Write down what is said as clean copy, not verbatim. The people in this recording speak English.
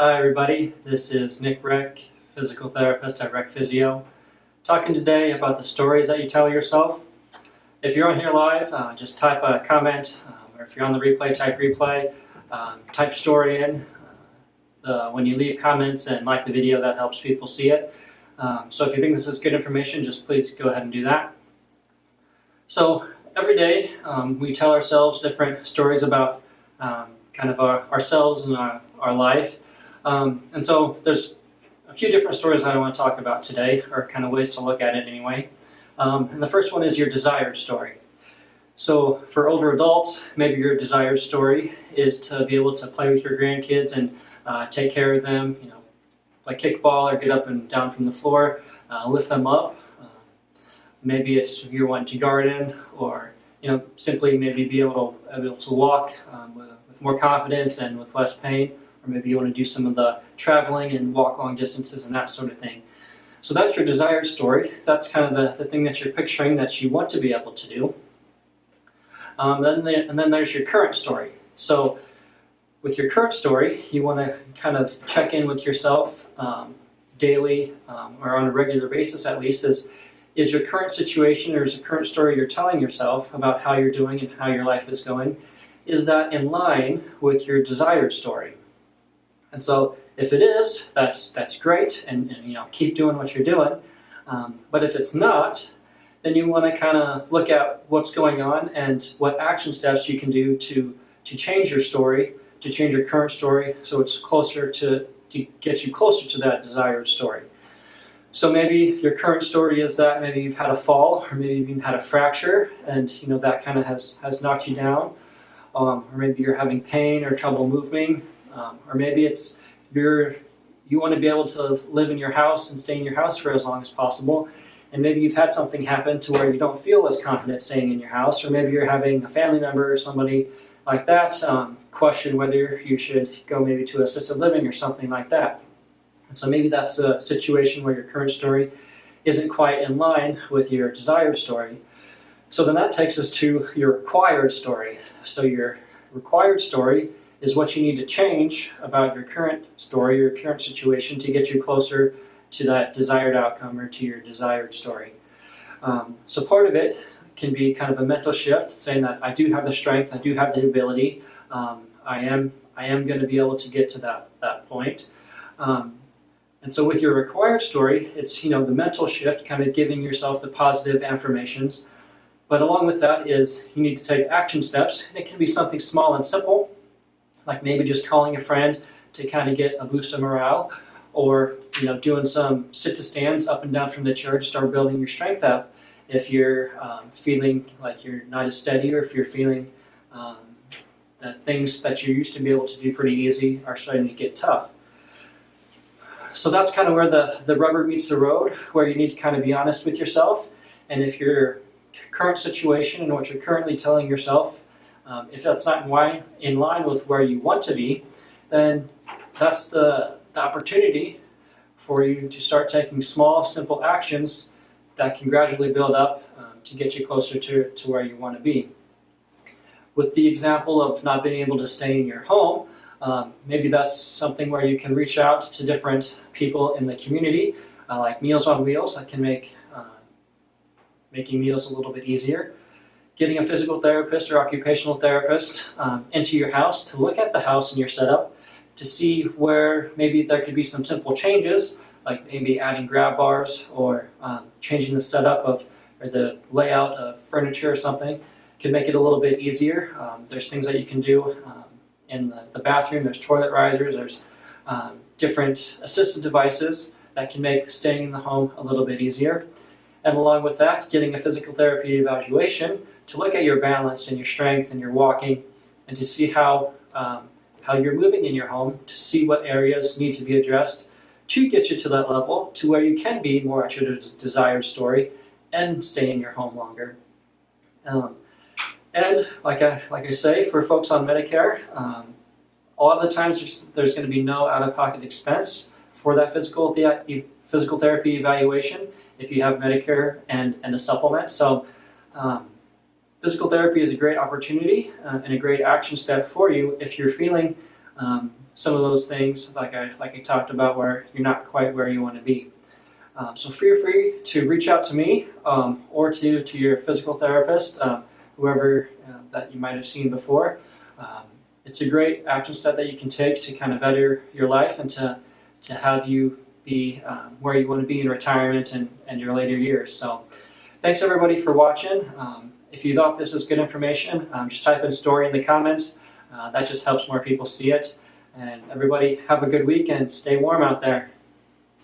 Hi everybody, this is Nick Rech, physical therapist at Rech Physio, talking today about the stories that you tell yourself. If you're on here live, just type a comment, or if you're on the replay, type replay, type story in. When you leave comments and like the video, that helps people see it. So if you think this is good information, just please go ahead and do that. So every day we tell ourselves different stories about kind of ourselves and our life. And so there's a few different stories that I want to talk about today, or kind of ways to look at it anyway. And the first one is your desired story. So for older adults, maybe your desired story is to be able to play with your grandkids and take care of them, play kickball or get up and down from the floor, lift them up. Maybe it's you're wanting to garden, or simply maybe be able to walk with more confidence and with less pain. Or maybe you want to do some of the traveling and walk long distances and that sort of thing. So that's your desired story. That's kind of the thing that you're picturing that you want to be able to do. And then there's your current story. So with your current story, you want to kind of check in with yourself daily or on a regular basis at least. Is your current situation, or is the current story you're telling yourself about how you're doing and how your life is going, is that in line with your desired story? And so if it is, that's great, and keep doing what you're doing. But if it's not, then you want to kind of look at what's going on and what action steps you can do to change your story, to change your current story, so it's closer to get you closer to that desired story. So maybe your current story is that maybe you've had a fall, or maybe you've even had a fracture, and that kind of has knocked you down, or maybe you're having pain or trouble moving. Or maybe it's you want to be able to live in your house and stay in your house for as long as possible, and maybe you've had something happen to where you don't feel as confident staying in your house, or maybe you're having a family member or somebody like that question whether you should go maybe to assisted living or something like that. And so maybe that's a situation where your current story isn't quite in line with your desired story. So then that takes us to your required story. So your required story is what you need to change about your current story, your current situation, to get you closer to that desired outcome, or to your desired story. So part of it can be kind of a mental shift, saying that I do have the strength, I do have the ability, I am going to be able to get to that point. And so with your required story, it's the mental shift, kind of giving yourself the positive affirmations. But along with that is you need to take action steps, and it can be something small and simple, like maybe just calling a friend to kind of get a boost of morale, or doing some sit-to-stands up and down from the chair to start building your strength up if you're feeling like you're not as steady, or if you're feeling that things that you used to be able to do pretty easy are starting to get tough. So that's kind of where the rubber meets the road, where you need to kind of be honest with yourself, and if your current situation and what you're currently telling yourself, if that's not in line with where you want to be, then that's the opportunity for you to start taking small, simple actions that can gradually build up to get you closer to where you want to be. With the example of not being able to stay in your home, maybe that's something where you can reach out to different people in the community, like Meals on Wheels, that can make making meals a little bit easier. Getting a physical therapist or occupational therapist into your house to look at the house and your setup, to see where maybe there could be some simple changes, like maybe adding grab bars, or changing the setup or the layout of furniture or something, can make it a little bit easier. There's things that you can do in the bathroom. There's toilet risers, there's different assistive devices that can make staying in the home a little bit easier. And along with that, getting a physical therapy evaluation to look at your balance and your strength and your walking, and to see how you're moving in your home, to see what areas need to be addressed to get you to that level to where you can be more at your desired story and stay in your home longer. And like I say, for folks on Medicare, a lot of the times there's going to be no out-of-pocket expense for that physical therapy evaluation if you have Medicare and a supplement. So physical therapy is a great opportunity and a great action step for you if you're feeling some of those things, like I talked about, where you're not quite where you want to be. So feel free to reach out to me or to your physical therapist, whoever that you might have seen before. It's a great action step that you can take to kind of better your life and to have you be where you want to be in retirement and your later years. So thanks everybody for watching. If you thought this was good information, just type in story in the comments. That just helps more people see it. And everybody have a good week and stay warm out there.